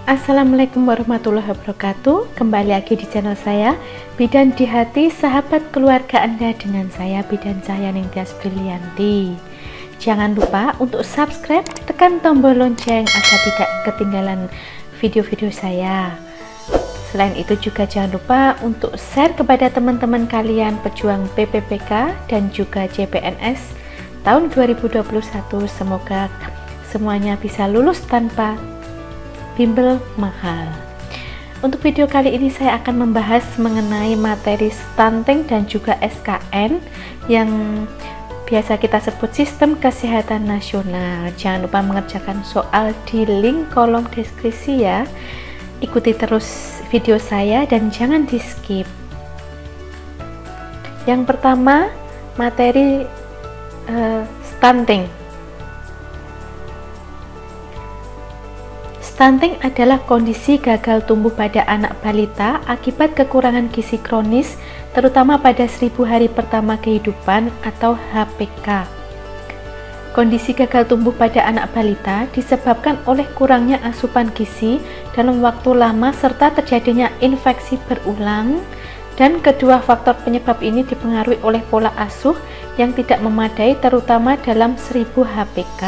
Assalamualaikum warahmatullahi wabarakatuh. Kembali lagi di channel saya, Bidan di Hati, sahabat keluarga Anda, dengan saya Bidan Cahya Ningtyas Brilianti. Jangan lupa untuk subscribe, tekan tombol lonceng agar tidak ketinggalan video-video saya. Selain itu juga jangan lupa untuk share kepada teman-teman kalian pejuang PPPK dan juga CPNS tahun 2021. Semoga semuanya bisa lulus tanpa bimbel mahal. Untuk video kali ini saya akan membahas mengenai materi stunting dan juga SKN yang biasa kita sebut Sistem Kesehatan Nasional. Jangan lupa mengerjakan soal di link kolom deskripsi ya. Ikuti terus video saya dan jangan di skip. Yang pertama, materi stunting. Stunting adalah kondisi gagal tumbuh pada anak balita akibat kekurangan gizi kronis, terutama pada 1000 hari pertama kehidupan atau HPK. Kondisi gagal tumbuh pada anak balita disebabkan oleh kurangnya asupan gizi dalam waktu lama serta terjadinya infeksi berulang, dan kedua faktor penyebab ini dipengaruhi oleh pola asuh yang tidak memadai terutama dalam 1000 HPK.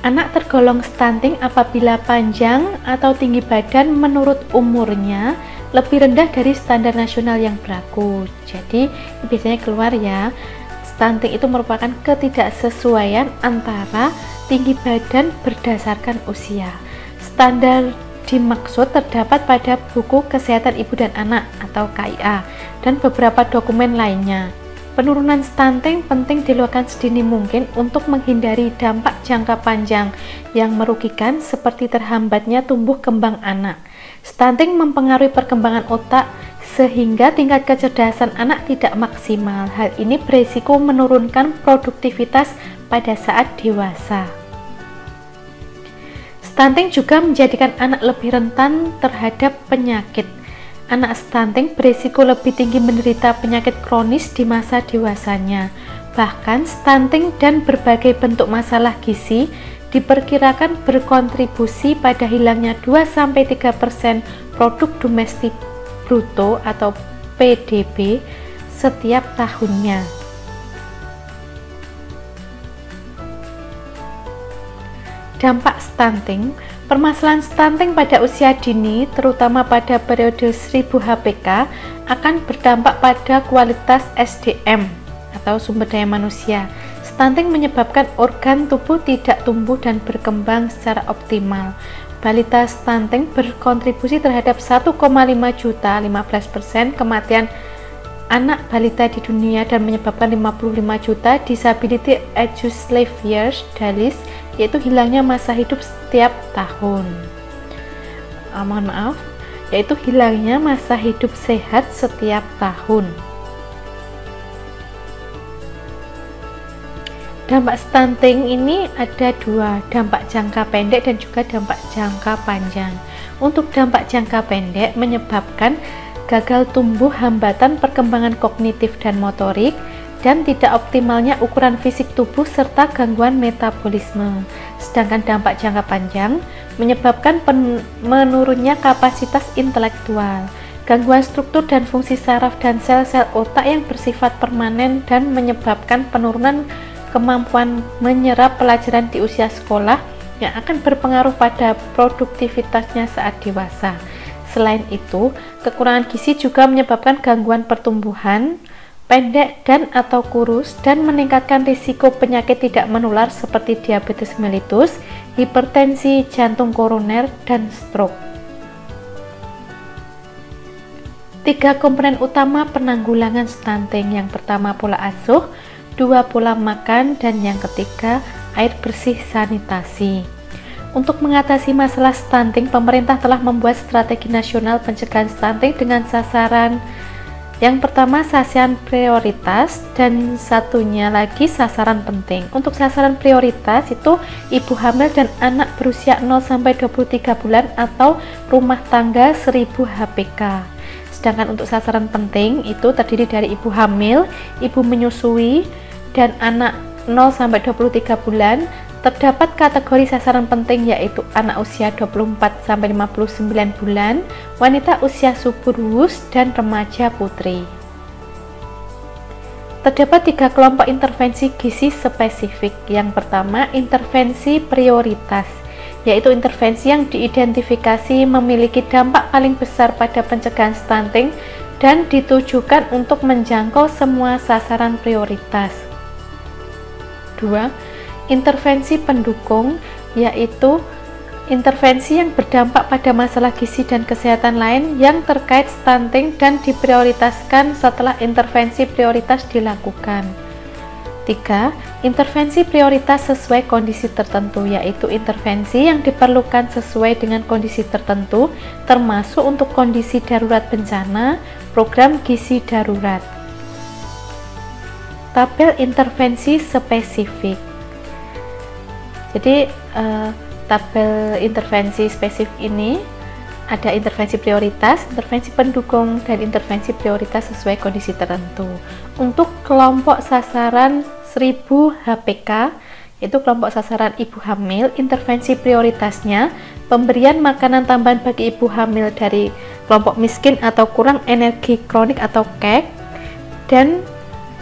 Anak tergolong stunting apabila panjang atau tinggi badan menurut umurnya lebih rendah dari standar nasional yang berlaku. Jadi biasanya keluar ya, stunting itu merupakan ketidaksesuaian antara tinggi badan berdasarkan usia. Standar dimaksud terdapat pada buku Kesehatan Ibu dan Anak atau KIA dan beberapa dokumen lainnya. Penurunan stunting penting dilakukan sedini mungkin untuk menghindari dampak jangka panjang yang merugikan seperti terhambatnya tumbuh kembang anak. Stunting mempengaruhi perkembangan otak sehingga tingkat kecerdasan anak tidak maksimal. Hal ini berisiko menurunkan produktivitas pada saat dewasa. Stunting juga menjadikan anak lebih rentan terhadap penyakit. Anak stunting berisiko lebih tinggi menderita penyakit kronis di masa dewasanya. Bahkan stunting dan berbagai bentuk masalah gizi diperkirakan berkontribusi pada hilangnya 2-3% produk domestik bruto atau PDB setiap tahunnya. Dampak stunting. Permasalahan stunting pada usia dini, terutama pada periode 1000 HPK, akan berdampak pada kualitas SDM atau sumber daya manusia. Stunting menyebabkan organ tubuh tidak tumbuh dan berkembang secara optimal. Balita stunting berkontribusi terhadap 1,5 juta 15% kematian anak balita di dunia dan menyebabkan 55 juta disability age life years (DALYs), yaitu hilangnya masa hidup setiap tahun. Yaitu hilangnya masa hidup sehat setiap tahun. Dampak stunting ini ada dua, dampak jangka pendek dan juga dampak jangka panjang. Untuk dampak jangka pendek menyebabkan gagal tumbuh, hambatan perkembangan kognitif dan motorik, dan tidak optimalnya ukuran fisik tubuh serta gangguan metabolisme. Sedangkan dampak jangka panjang menyebabkan menurunnya kapasitas intelektual, gangguan struktur dan fungsi saraf dan sel-sel otak yang bersifat permanen, dan menyebabkan penurunan kemampuan menyerap pelajaran di usia sekolah yang akan berpengaruh pada produktivitasnya saat dewasa. Selain itu, kekurangan gizi juga menyebabkan gangguan pertumbuhan pendek dan atau kurus dan meningkatkan risiko penyakit tidak menular seperti diabetes mellitus, hipertensi, jantung koroner, dan stroke. 3 komponen utama penanggulangan stunting. Yang pertama pola asuh, 2 pola makan, dan yang ketiga air bersih sanitasi. Untuk mengatasi masalah stunting, pemerintah telah membuat strategi nasional pencegahan stunting dengan sasaran. Yang pertama sasaran prioritas dan satunya lagi sasaran penting. Untuk sasaran prioritas itu ibu hamil dan anak berusia 0-23 bulan atau rumah tangga 1000 HPK. Sedangkan untuk sasaran penting itu terdiri dari ibu hamil, ibu menyusui, dan anak 0-23 bulan Terdapat kategori sasaran penting yaitu anak usia 24-59 bulan, wanita usia subur wus, dan remaja putri. Terdapat 3 kelompok intervensi gizi spesifik. Yang pertama, intervensi prioritas, yaitu intervensi yang diidentifikasi memiliki dampak paling besar pada pencegahan stunting dan ditujukan untuk menjangkau semua sasaran prioritas. 2. Intervensi pendukung, yaitu intervensi yang berdampak pada masalah gizi dan kesehatan lain yang terkait stunting dan diprioritaskan setelah intervensi prioritas dilakukan. 3. Intervensi prioritas sesuai kondisi tertentu, yaitu intervensi yang diperlukan sesuai dengan kondisi tertentu, termasuk untuk kondisi darurat bencana, program gizi darurat. Tabel intervensi spesifik. Jadi tabel intervensi spesifik ini ada intervensi prioritas, intervensi pendukung, dan intervensi prioritas sesuai kondisi tertentu. Untuk kelompok sasaran 1000 HPK, yaitu kelompok sasaran ibu hamil, intervensi prioritasnya pemberian makanan tambahan bagi ibu hamil dari kelompok miskin atau kurang energi kronik atau KEK, dan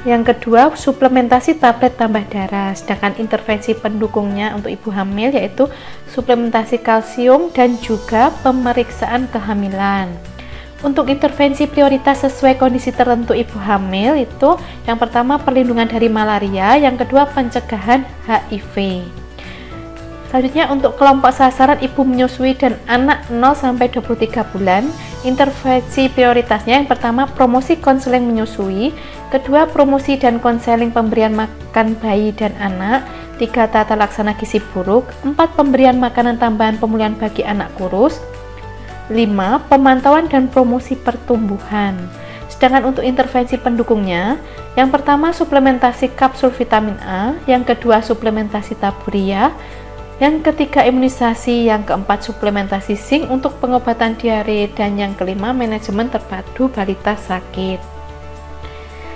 yang kedua, suplementasi tablet tambah darah. Sedangkan intervensi pendukungnya untuk ibu hamil yaitu suplementasi kalsium dan juga pemeriksaan kehamilan. Untuk intervensi prioritas sesuai kondisi tertentu ibu hamil itu yang pertama perlindungan dari malaria, yang kedua pencegahan HIV. Selanjutnya untuk kelompok sasaran ibu menyusui dan anak 0-23 bulan, intervensi prioritasnya yang pertama promosi konseling menyusui, kedua promosi dan konseling pemberian makan bayi dan anak, 3 tata laksana gizi buruk, 4 pemberian makanan tambahan pemulihan bagi anak kurus, 5 pemantauan dan promosi pertumbuhan. Sedangkan untuk intervensi pendukungnya, yang pertama suplementasi kapsul vitamin A, yang kedua suplementasi taburia, yang ketiga imunisasi, yang keempat suplementasi zinc untuk pengobatan diare, dan yang kelima manajemen terpadu balita sakit.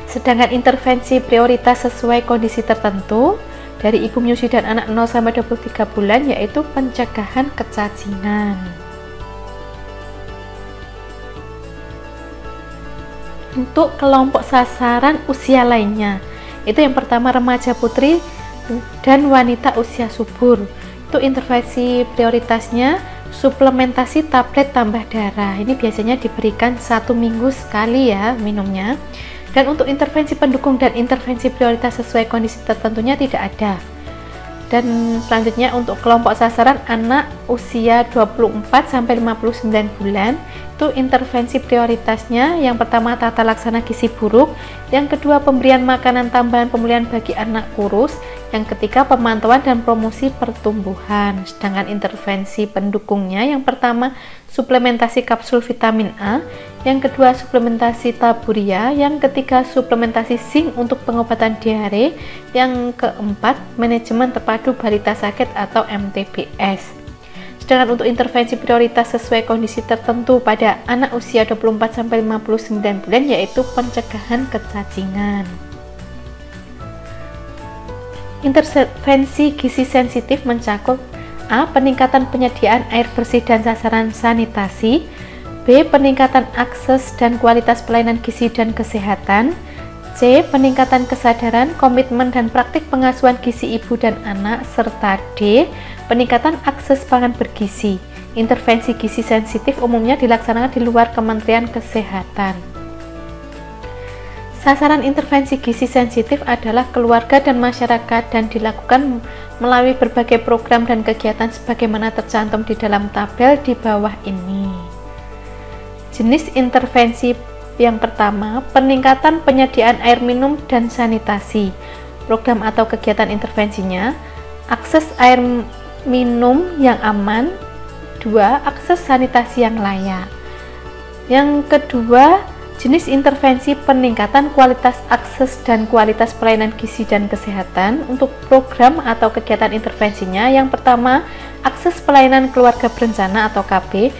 Sedangkan intervensi prioritas sesuai kondisi tertentu dari ibu menyusui dan anak 0-23 bulan yaitu pencegahan kecacingan. Untuk kelompok sasaran usia lainnya, itu yang pertama remaja putri dan wanita usia subur. Itu intervensi prioritasnya suplementasi tablet tambah darah. Ini biasanya diberikan 1 minggu sekali ya minumnya. Dan untuk intervensi pendukung dan intervensi prioritas sesuai kondisi tertentunya tidak ada. Dan selanjutnya untuk kelompok sasaran anak usia 24-59 bulan, itu intervensi prioritasnya yang pertama tata laksana gizi buruk, yang kedua pemberian makanan tambahan pemulihan bagi anak kurus, yang ketiga pemantauan dan promosi pertumbuhan. Sedangkan intervensi pendukungnya yang pertama suplementasi kapsul vitamin A, yang kedua suplementasi taburia, yang ketiga suplementasi zinc untuk pengobatan diare, yang keempat manajemen terpadu balita sakit atau MTBS. Sedangkan untuk intervensi prioritas sesuai kondisi tertentu pada anak usia 24-59 bulan yaitu pencegahan kecacingan. Intervensi gizi sensitif mencakup A. Peningkatan penyediaan air bersih dan sasaran sanitasi, B. Peningkatan akses dan kualitas pelayanan gizi dan kesehatan, C. Peningkatan kesadaran, komitmen dan praktik pengasuhan gizi ibu dan anak, serta D. Peningkatan akses pangan bergizi. Intervensi gizi sensitif umumnya dilaksanakan di luar Kementerian Kesehatan. Sasaran intervensi gizi sensitif adalah keluarga dan masyarakat dan dilakukan melalui berbagai program dan kegiatan sebagaimana tercantum di dalam tabel di bawah ini. Jenis intervensi yang pertama, peningkatan penyediaan air minum dan sanitasi. Program atau kegiatan intervensinya, akses air minum yang aman, 2. Akses sanitasi yang layak. Yang kedua, jenis intervensi peningkatan kualitas akses dan kualitas pelayanan gizi dan kesehatan. Untuk program atau kegiatan intervensinya, yang pertama akses pelayanan keluarga berencana atau KB,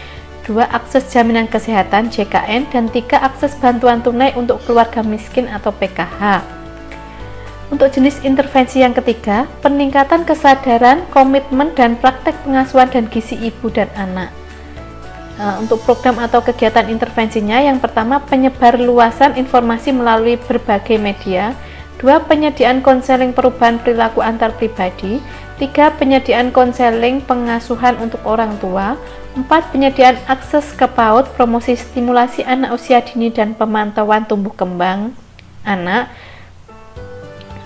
2. Akses jaminan kesehatan JKN, dan 3. Akses bantuan tunai untuk keluarga miskin atau PKH. Untuk jenis intervensi yang ketiga, peningkatan kesadaran, komitmen, dan praktek pengasuhan dan gizi ibu dan anak. Untuk program atau kegiatan intervensinya, yang pertama penyebarluasan informasi melalui berbagai media, 2. Penyediaan konseling perubahan perilaku antar pribadi, 3. Penyediaan konseling pengasuhan untuk orang tua, 4. Penyediaan akses ke PAUD, promosi stimulasi anak usia dini dan pemantauan tumbuh kembang anak,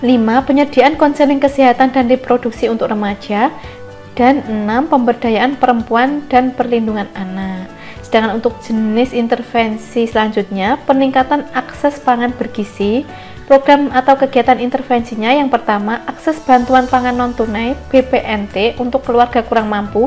5. Penyediaan konseling kesehatan dan reproduksi untuk remaja, dan 6. Pemberdayaan perempuan dan perlindungan anak. Sedangkan untuk jenis intervensi selanjutnya, peningkatan akses pangan bergizi. Program atau kegiatan intervensinya yang pertama, akses bantuan pangan non-tunai BPNT untuk keluarga kurang mampu.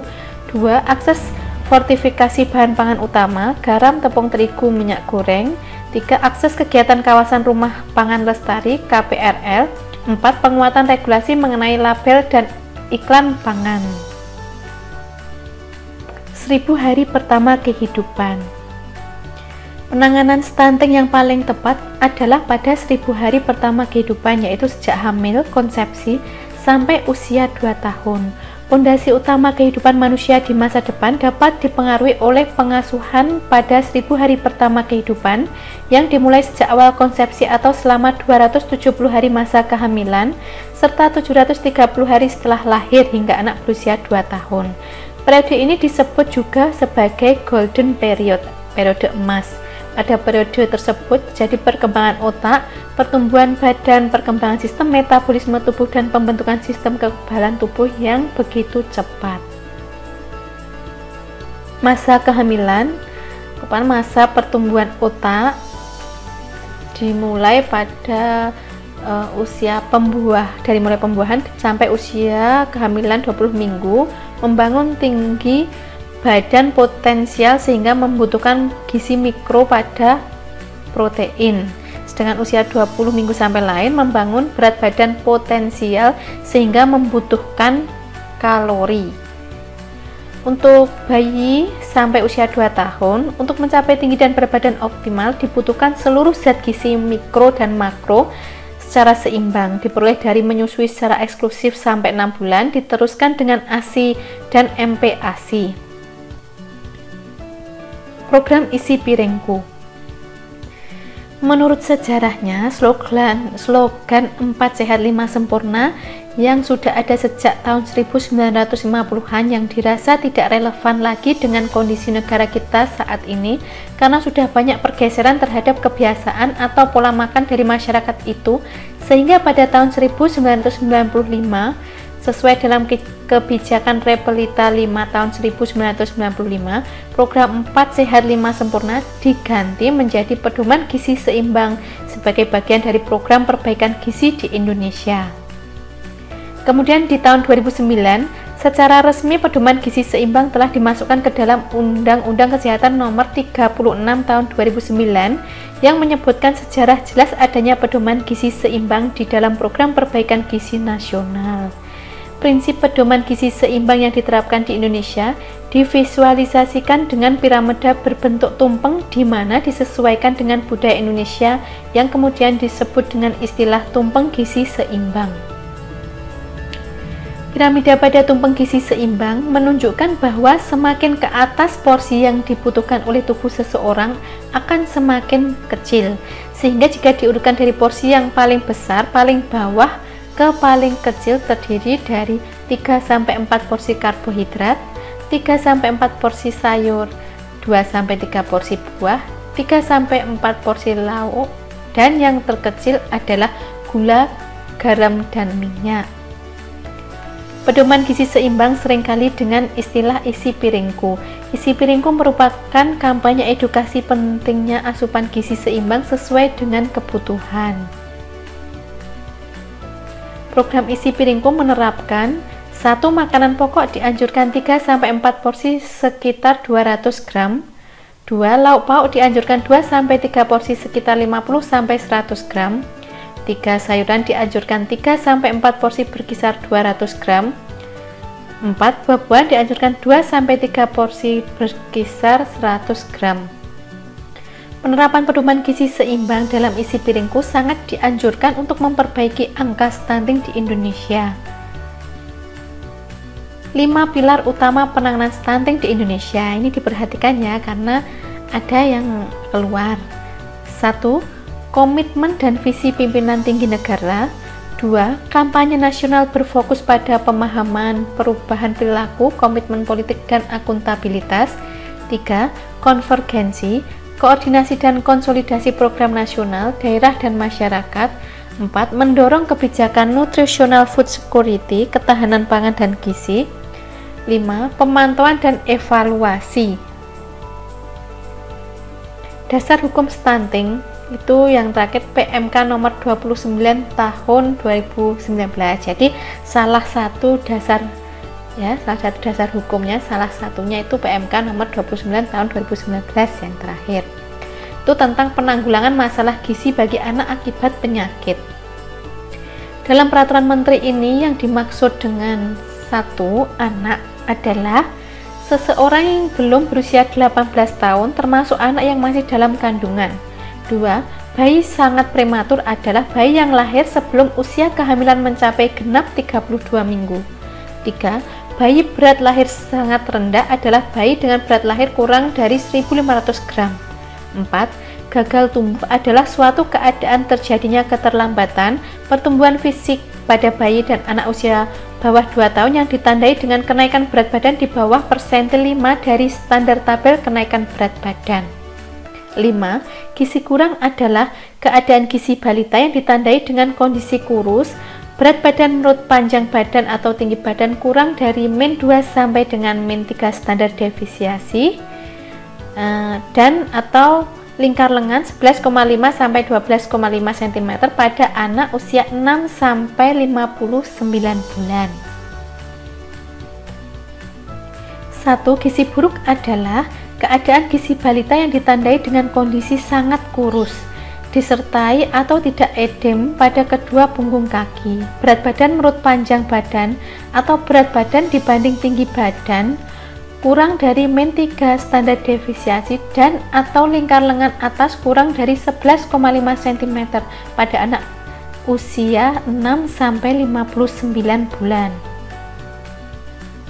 2. Akses fortifikasi bahan pangan utama, garam, tepung terigu, minyak goreng. 3. Akses kegiatan kawasan rumah pangan lestari KPRL. 4. Penguatan regulasi mengenai label dan iklan pangan. 1000 hari pertama kehidupan. Penanganan stunting yang paling tepat adalah pada 1000 hari pertama kehidupan, yaitu sejak hamil, konsepsi, sampai usia 2 tahun. Fondasi utama kehidupan manusia di masa depan dapat dipengaruhi oleh pengasuhan pada 1000 hari pertama kehidupan yang dimulai sejak awal konsepsi atau selama 270 hari masa kehamilan serta 730 hari setelah lahir hingga anak berusia 2 tahun. Periode ini disebut juga sebagai golden period, periode emas. Pada periode tersebut terjadi perkembangan otak, pertumbuhan badan, perkembangan sistem metabolisme tubuh, dan pembentukan sistem kekebalan tubuh yang begitu cepat. Masa kehamilan merupakan masa pertumbuhan otak dimulai pada usia dari mulai pembuahan sampai usia kehamilan 20 minggu, membangun tinggi badan potensial sehingga membutuhkan gizi mikro pada protein. Sedangkan usia 20 minggu sampai lain membangun berat badan potensial sehingga membutuhkan kalori. Untuk bayi sampai usia 2 tahun, untuk mencapai tinggi dan berat badan optimal dibutuhkan seluruh zat gizi mikro dan makro secara seimbang, diperoleh dari menyusui secara eksklusif sampai 6 bulan, diteruskan dengan ASI dan MPASI. Program isi piringku. Menurut sejarahnya, slogan 4 sehat 5 sempurna yang sudah ada sejak tahun 1950-an yang dirasa tidak relevan lagi dengan kondisi negara kita saat ini karena sudah banyak pergeseran terhadap kebiasaan atau pola makan dari masyarakat itu, sehingga pada tahun 1995 sesuai dalam kebijakan Repelita 5 tahun 1995, program 4 sehat 5 sempurna diganti menjadi pedoman gizi seimbang sebagai bagian dari program perbaikan gizi di Indonesia. Kemudian di tahun 2009, secara resmi pedoman gizi seimbang telah dimasukkan ke dalam Undang-Undang Kesehatan Nomor 36 tahun 2009 yang menyebutkan sejarah jelas adanya pedoman gizi seimbang di dalam program perbaikan gizi nasional. Prinsip pedoman gizi seimbang yang diterapkan di Indonesia divisualisasikan dengan piramida berbentuk tumpeng di mana disesuaikan dengan budaya Indonesia yang kemudian disebut dengan istilah tumpeng gizi seimbang. Piramida pada tumpeng gizi seimbang menunjukkan bahwa semakin ke atas porsi yang dibutuhkan oleh tubuh seseorang akan semakin kecil, sehingga jika diurutkan dari porsi yang paling besar paling bawah ke paling kecil terdiri dari 3-4 porsi karbohidrat, 3-4 porsi sayur, 2-3 porsi buah, 3-4 porsi lauk, dan yang terkecil adalah gula, garam, dan minyak. Pedoman gizi seimbang seringkali dengan istilah isi piringku. Isi piringku merupakan kampanye edukasi pentingnya asupan gizi seimbang sesuai dengan kebutuhan. Program isi piringku menerapkan 1. Makanan pokok dianjurkan 3-4 porsi sekitar 200 gram. 2. Lauk pauk dianjurkan 2-3 porsi sekitar 50-100 gram. 3. Sayuran dianjurkan 3-4 porsi berkisar 200 gram. 4. Buah-buahan dianjurkan 2-3 porsi berkisar 100 gram. Penerapan pedoman gizi seimbang dalam isi piringku sangat dianjurkan untuk memperbaiki angka stunting di Indonesia. 5 pilar utama penanganan stunting di Indonesia. Ini diperhatikan ya, karena ada yang keluar. 1. Komitmen dan visi pimpinan tinggi negara. 2. Kampanye nasional berfokus pada pemahaman perubahan perilaku, komitmen politik, dan akuntabilitas. 3. Konvergensi, koordinasi dan konsolidasi program nasional, daerah, dan masyarakat. 4. Mendorong kebijakan nutritional food security, ketahanan pangan dan gizi. 5. Pemantauan dan evaluasi. Dasar hukum stunting itu yang terakhir PMK nomor 29 tahun 2019. Jadi salah satu dasar hukumnya, salah satunya itu PMK nomor 29 tahun 2019 yang terakhir. Itu tentang penanggulangan masalah gizi bagi anak akibat penyakit. Dalam peraturan menteri ini yang dimaksud dengan satu anak adalah seseorang yang belum berusia 18 tahun termasuk anak yang masih dalam kandungan. 2. Bayi sangat prematur adalah bayi yang lahir sebelum usia kehamilan mencapai genap 32 minggu. 3. Bayi berat lahir sangat rendah adalah bayi dengan berat lahir kurang dari 1.500 gram. 4. Gagal tumbuh adalah suatu keadaan terjadinya keterlambatan pertumbuhan fisik pada bayi dan anak usia bawah 2 tahun yang ditandai dengan kenaikan berat badan di bawah persentil 5 dari standar tabel kenaikan berat badan. 5. Gizi kurang adalah keadaan gizi balita yang ditandai dengan kondisi kurus, berat badan menurut panjang badan atau tinggi badan kurang dari min 2 sampai dengan min 3 standar defisiasi, dan atau lingkar lengan 11,5 sampai 12,5 cm pada anak usia 6 sampai 59 bulan. 1. Gizi buruk adalah keadaan gizi balita yang ditandai dengan kondisi sangat kurus, disertai atau tidak edem pada kedua punggung kaki, berat badan menurut panjang badan atau berat badan dibanding tinggi badan kurang dari min 3 standar defisiasi dan atau lingkar lengan atas kurang dari 11,5 cm pada anak usia 6 sampai 59 bulan.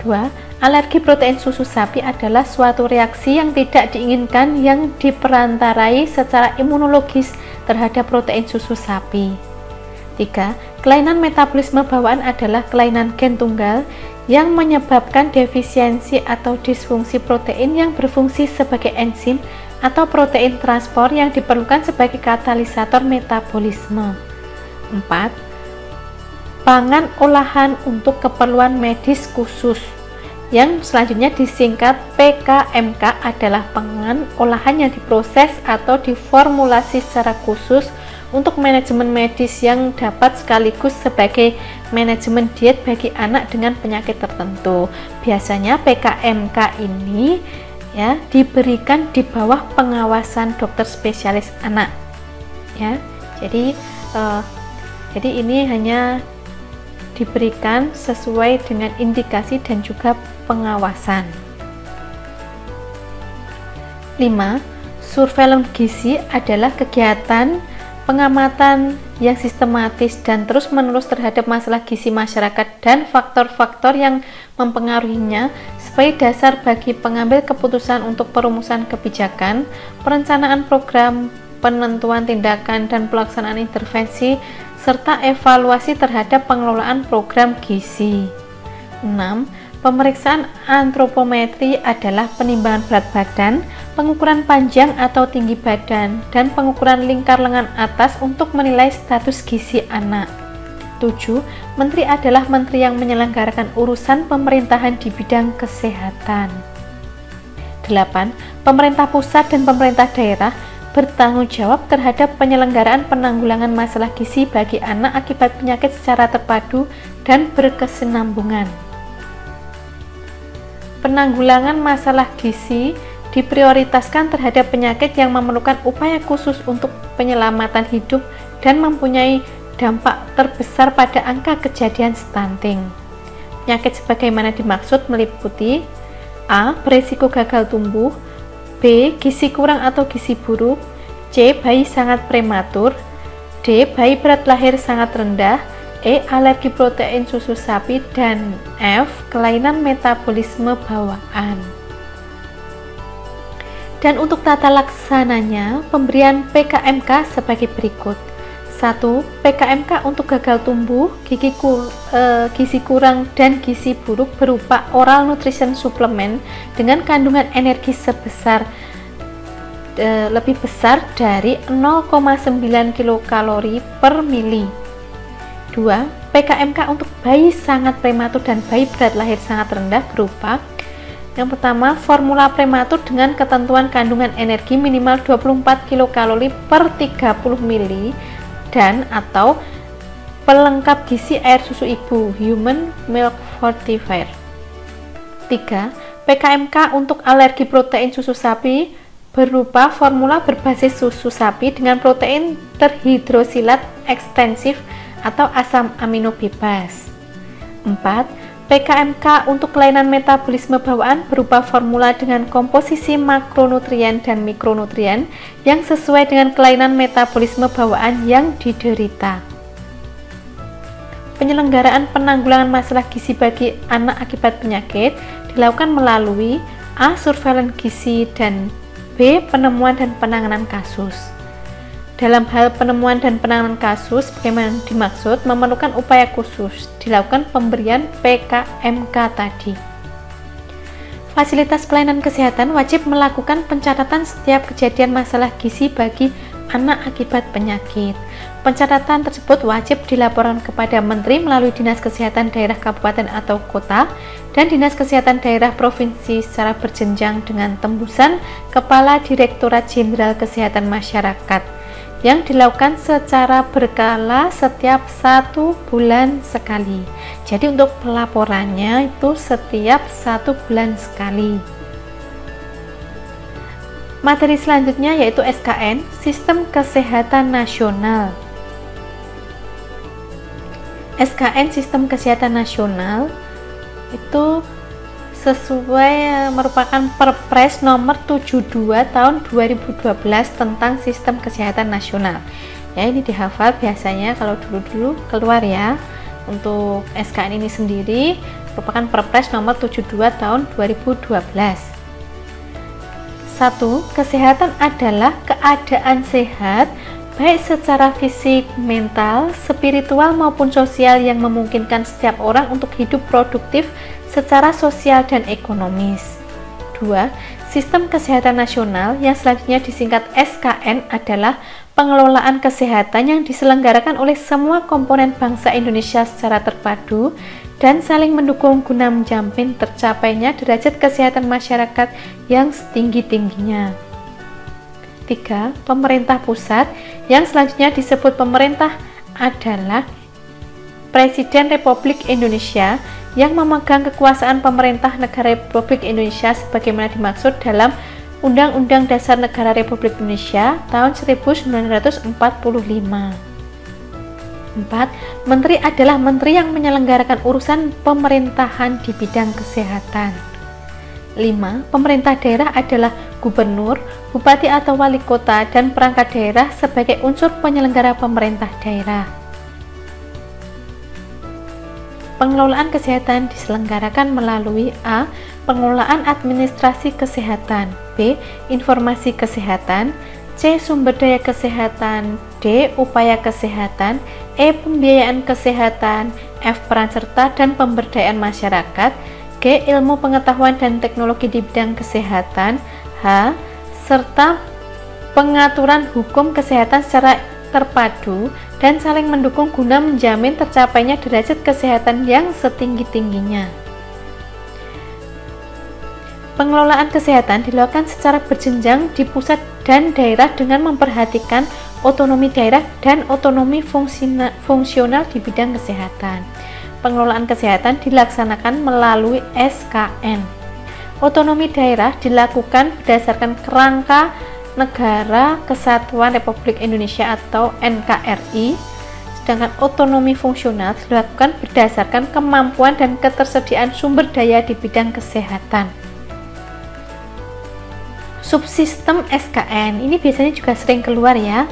2. Alergi protein susu sapi adalah suatu reaksi yang tidak diinginkan yang diperantarai secara imunologis terhadap protein susu sapi. 3. Kelainan metabolisme bawaan adalah kelainan gen tunggal yang menyebabkan defisiensi atau disfungsi protein yang berfungsi sebagai enzim atau protein transport yang diperlukan sebagai katalisator metabolisme. 4. Pangan olahan untuk keperluan medis khusus yang selanjutnya disingkat PKMK adalah pangan olahan yang diproses atau diformulasi secara khusus untuk manajemen medis yang dapat sekaligus sebagai manajemen diet bagi anak dengan penyakit tertentu. Biasanya PKMK ini ya diberikan di bawah pengawasan dokter spesialis anak. Ya, jadi ini hanya diberikan sesuai dengan indikasi dan juga pengawasan. 5. Surveillance gizi adalah kegiatan pengamatan yang sistematis dan terus-menerus terhadap masalah gizi masyarakat dan faktor-faktor yang mempengaruhinya sebagai dasar bagi pengambil keputusan untuk perumusan kebijakan, perencanaan program, penentuan tindakan dan pelaksanaan intervensi, serta evaluasi terhadap pengelolaan program gizi. 6. Pemeriksaan antropometri adalah penimbangan berat badan, pengukuran panjang atau tinggi badan, dan pengukuran lingkar lengan atas untuk menilai status gizi anak. 7. Menteri adalah menteri yang menyelenggarakan urusan pemerintahan di bidang kesehatan. 8. Pemerintah pusat dan pemerintah daerah bertanggung jawab terhadap penyelenggaraan penanggulangan masalah gizi bagi anak akibat penyakit secara terpadu dan berkesinambungan. Penanggulangan masalah gizi diprioritaskan terhadap penyakit yang memerlukan upaya khusus untuk penyelamatan hidup dan mempunyai dampak terbesar pada angka kejadian stunting. Penyakit sebagaimana dimaksud meliputi A. Beresiko gagal tumbuh, B. Gizi kurang atau gizi buruk, C. Bayi sangat prematur. D. Bayi berat lahir sangat rendah. E. Alergi protein susu sapi. Dan F. Kelainan metabolisme bawaan. Dan untuk tata laksananya, pemberian PKMK sebagai berikut. 1. PKMK untuk gagal tumbuh, gizi kurang dan gizi buruk berupa oral nutrition supplement dengan kandungan energi sebesar lebih besar dari 0,9 kilokalori per mili. 2. PKMK untuk bayi sangat prematur dan bayi berat lahir sangat rendah berupa yang pertama, formula prematur dengan ketentuan kandungan energi minimal 24 kilokalori per 30 mili dan atau pelengkap gizi air susu ibu human milk fortifier. 3. PKMK untuk alergi protein susu sapi berupa formula berbasis susu sapi dengan protein terhidrosilat ekstensif atau asam amino bebas. 4. PKMK untuk kelainan metabolisme bawaan berupa formula dengan komposisi makronutrien dan mikronutrien yang sesuai dengan kelainan metabolisme bawaan yang diderita. Penyelenggaraan penanggulangan masalah gizi bagi anak akibat penyakit dilakukan melalui A. Surveillance gizi dan B. Penemuan dan penanganan kasus. Dalam hal penemuan dan penanganan kasus, bagaimana dimaksud memerlukan upaya khusus dilakukan pemberian PKMK tadi. Fasilitas pelayanan kesehatan wajib melakukan pencatatan setiap kejadian masalah gizi bagi anak akibat penyakit. Pencatatan tersebut wajib dilaporkan kepada Menteri melalui Dinas Kesehatan Daerah Kabupaten atau Kota dan Dinas Kesehatan Daerah Provinsi secara berjenjang dengan tembusan Kepala Direktorat Jenderal Kesehatan Masyarakat yang dilakukan secara berkala setiap 1 bulan sekali. Jadi untuk pelaporannya itu setiap 1 bulan sekali. Materi selanjutnya yaitu SKN, Sistem Kesehatan Nasional. SKN Sistem Kesehatan Nasional itu merupakan Perpres nomor 72 tahun 2012 tentang Sistem Kesehatan Nasional. Ya, ini dihafal biasanya kalau dulu-dulu keluar ya. Untuk SKN ini sendiri merupakan Perpres nomor 72 tahun 2012. 1. Kesehatan adalah keadaan sehat baik secara fisik, mental, spiritual maupun sosial yang memungkinkan setiap orang untuk hidup produktif secara sosial dan ekonomis. 2. Sistem Kesehatan Nasional yang selanjutnya disingkat SKN adalah pengelolaan kesehatan yang diselenggarakan oleh semua komponen bangsa Indonesia secara terpadu dan saling mendukung guna menjamin tercapainya derajat kesehatan masyarakat yang setinggi-tingginya. 3. Pemerintah pusat yang selanjutnya disebut pemerintah adalah Presiden Republik Indonesia yang memegang kekuasaan pemerintah negara Republik Indonesia sebagaimana dimaksud dalam Undang-Undang Dasar Negara Republik Indonesia tahun 1945. 4. Menteri adalah menteri yang menyelenggarakan urusan pemerintahan di bidang kesehatan. 5. Pemerintah daerah adalah gubernur, bupati atau wali kota dan perangkat daerah sebagai unsur penyelenggara pemerintah daerah. Pengelolaan kesehatan diselenggarakan melalui A. Pengelolaan administrasi kesehatan, B. Informasi kesehatan, C. Sumber daya kesehatan, D. Upaya kesehatan, E. Pembiayaan kesehatan, F. Peran serta dan pemberdayaan masyarakat, G. Ilmu pengetahuan dan teknologi di bidang kesehatan, H. Serta pengaturan hukum kesehatan secara terpadu dan saling mendukung guna menjamin tercapainya derajat kesehatan yang setinggi-tingginya. Pengelolaan kesehatan dilakukan secara berjenjang di pusat dan daerah dengan memperhatikan otonomi daerah dan otonomi fungsional di bidang kesehatan. Pengelolaan kesehatan dilaksanakan melalui SKN. Otonomi daerah dilakukan berdasarkan kerangka Negara Kesatuan Republik Indonesia atau NKRI, sedangkan otonomi fungsional dilakukan berdasarkan kemampuan dan ketersediaan sumber daya di bidang kesehatan. subsistem SKN ini biasanya juga sering keluar ya.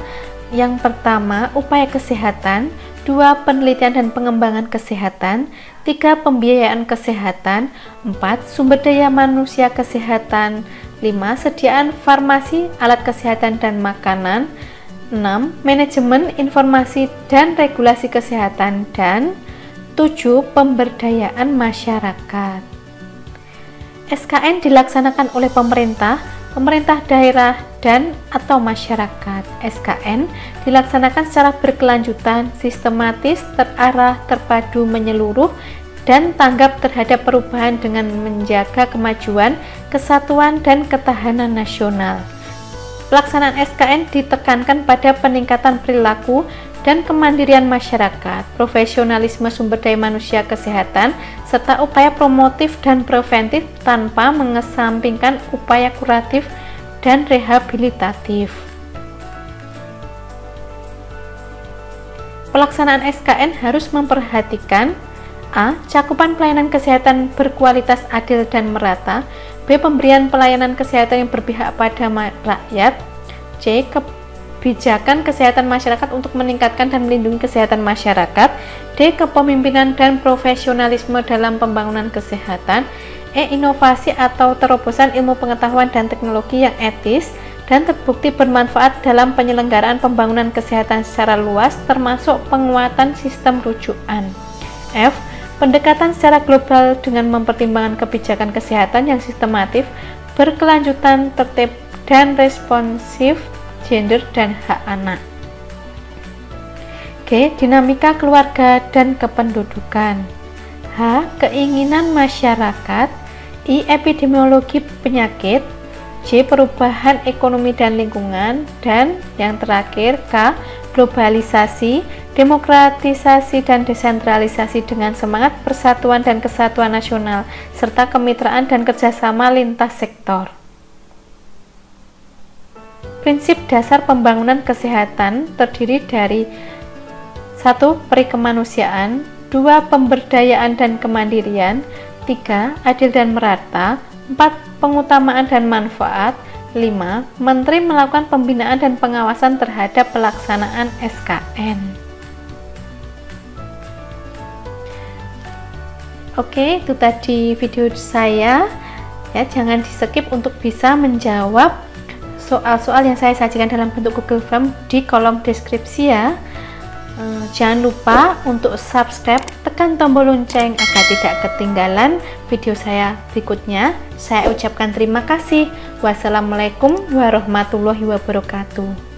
Yang pertama, upaya kesehatan, 2. Penelitian dan pengembangan kesehatan, 3. Pembiayaan kesehatan, 4. Sumber daya manusia kesehatan, 5. Sediaan farmasi, alat kesehatan dan makanan, 6. Manajemen informasi dan regulasi kesehatan, dan 7. Pemberdayaan masyarakat. SKN dilaksanakan oleh pemerintah daerah, dan atau masyarakat. SKN dilaksanakan secara berkelanjutan, sistematis, terarah, terpadu, menyeluruh, dan tanggap terhadap perubahan dengan menjaga kemajuan, kesatuan, dan ketahanan nasional. Pelaksanaan SKN ditekankan pada peningkatan perilaku dan kemandirian masyarakat, profesionalisme sumber daya manusia kesehatan, serta upaya promotif dan preventif tanpa mengesampingkan upaya kuratif dan rehabilitatif. Pelaksanaan SKN harus memperhatikan A. Cakupan pelayanan kesehatan berkualitas adil dan merata, B. Pemberian pelayanan kesehatan yang berpihak pada rakyat, C. Kebijakan kesehatan masyarakat untuk meningkatkan dan melindungi kesehatan masyarakat, D. Kepemimpinan dan profesionalisme dalam pembangunan kesehatan, E. Inovasi atau terobosan ilmu pengetahuan dan teknologi yang etis dan terbukti bermanfaat dalam penyelenggaraan pembangunan kesehatan secara luas, termasuk penguatan sistem rujukan. F. Pendekatan secara global dengan mempertimbangkan kebijakan kesehatan yang sistematif, berkelanjutan, tertib, dan responsif gender dan hak anak. G. Dinamika keluarga dan kependudukan. H. Keinginan masyarakat. I. Epidemiologi penyakit. J. Perubahan ekonomi dan lingkungan. Dan yang terakhir K. Globalisasi, demokratisasi dan desentralisasi dengan semangat persatuan dan kesatuan nasional, serta kemitraan dan kerjasama lintas sektor. Prinsip dasar pembangunan kesehatan terdiri dari 1. Perikemanusiaan, 2. Pemberdayaan dan kemandirian, 3. Adil dan merata, 4. Pengutamaan dan manfaat, 5. Menteri melakukan pembinaan dan pengawasan terhadap pelaksanaan SKN. Oke, itu tadi video saya. Ya, jangan di-skip untuk bisa menjawab soal-soal yang saya sajikan dalam bentuk Google Form di kolom deskripsi ya. Jangan lupa untuk subscribe, tekan tombol lonceng agar tidak ketinggalan video saya berikutnya. Saya ucapkan terima kasih. Wassalamualaikum warahmatullahi wabarakatuh.